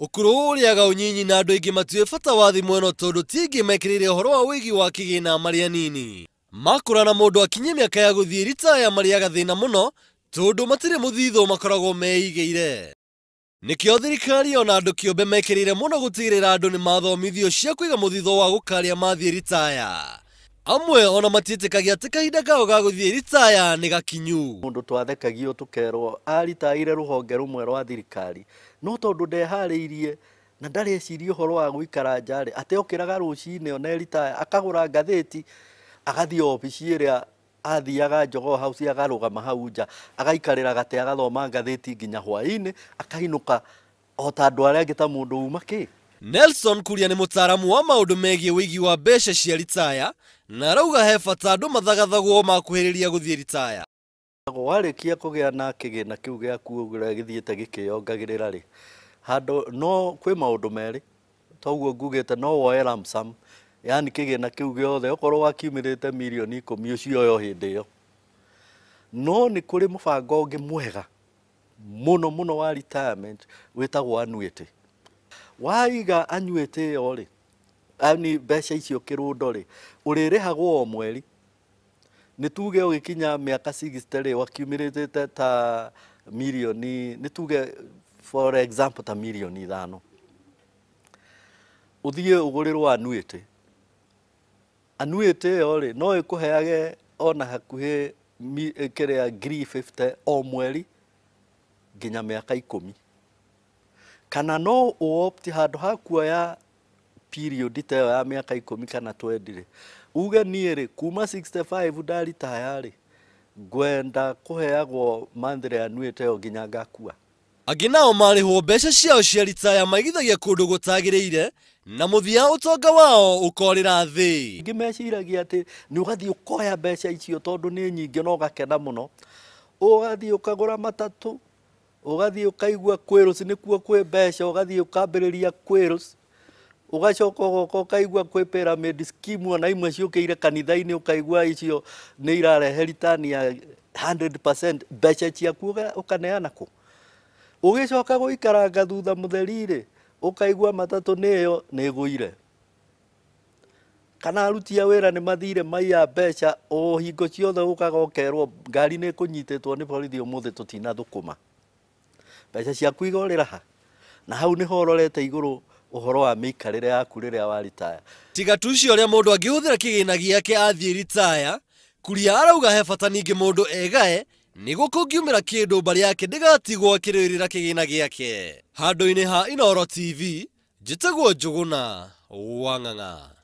Ukuru uliaga unyinyi na andu aingi matue bata wa thimu ino tondu tingi mekirire uhoro wa wigi wa kigina mari anini. Makura na mundu akinye miaka ya guthie ritaya mariaga thina muno tondu matire muthitho makoragwo meigeire. Nikio thirikari ona andu kiumbe mekirire muno gutigirira andu ni mathomithio cia kuiga muthitho wa gukaria mathie ritaya. Amwe ona matietikagia ati kahinda kao ga guthie ritaya ni gakinyu. Mundu twathekagio tukerwo aritaire ruhonge rumwe rwa thirikari no tondu ndehariirie na ndareciria uhoro wa guikara njari ate okiraga rucine ona ritaya akagura ngatheti agathie obici iria athiaga Jogoo House agarugama hau nja agaikarira gate agathoma ngatheti nginya hwaini akainuka ota andu aria angi ta mundu uma ki. Nelson Kuria ni mutaaramu wa maundu megie wigi wa mbeca cia ritaya na arauga he bata andu mathagathagwo makuhiriria guthie ritaya. Warikia kugia na kigina kiu giaku ugira githiete gikiyongagirira ri handu no kwi maundu meri toguo ngugite no woe lump sum yani kigina kiu giothe okorwo wakiumirite milioni 10 ucio yo hindi yo no ni kuri mubango ungi mwega muno wa retirement witagwo annuity. Waiga annuity yo ri ani mbeca icio kirundo ri uririhagwo o mweri ni tuge ugikinya miaka 60 ri wakiumirite ta milioni ni tuge for example ta milioni 5 uthie ugurirwo annuity yo ri no ikuheage ona hakuhi kiria 350 o mweri nginya miaka 10 kana no uopti handu hakuoya period ite ya miaka 10 kana 20 ri uge nie ri kuma 65 ndari tayari gwenda kuheagwo monthly annuity yo nginya ngakua. Angi nao marihwo mbeca ciao cia ritaya maigithagia kundu gutagiriire na muthia utonga wao ukorira thi. Ngimeciragia ati ni ugathie ukoya mbeca icio tondu ni nyingi no gakena muno ugathie ukagura matatu ugathie ukaigua kwirus nikuo kwi mbeca ugathie ukambiriria kwirus ugacoka ukaigua kwi pyramid scheme ona imwe ciukire kanitha-ini ukaigua icio ni irarehe return ya 100% mbeca ciaku ukaneana ku ugicoka guikaranga thutha mutheri ukaigua matatu niyo niguire kana aruti a wira ni mathire maiya mbeca o hingo ciothe ukagokerwo ngari ni kunyititwo ni borithi umuthi tutina thukuma mbeca ciaku igorira ha na hau ni hororete iguru uhoro wa mikarire yaku riria wa ritaya. Tiga tucio ria mundu angihuthira kigina giake athie ritaya Kuria arauga he bata ningi mundu egae niguo kungiumira kindu mbari yake ndigatigwo akiririra kigina giake. Handu-ini ha Inooro TV njitagwo Njuguna wa Ng'ang'a.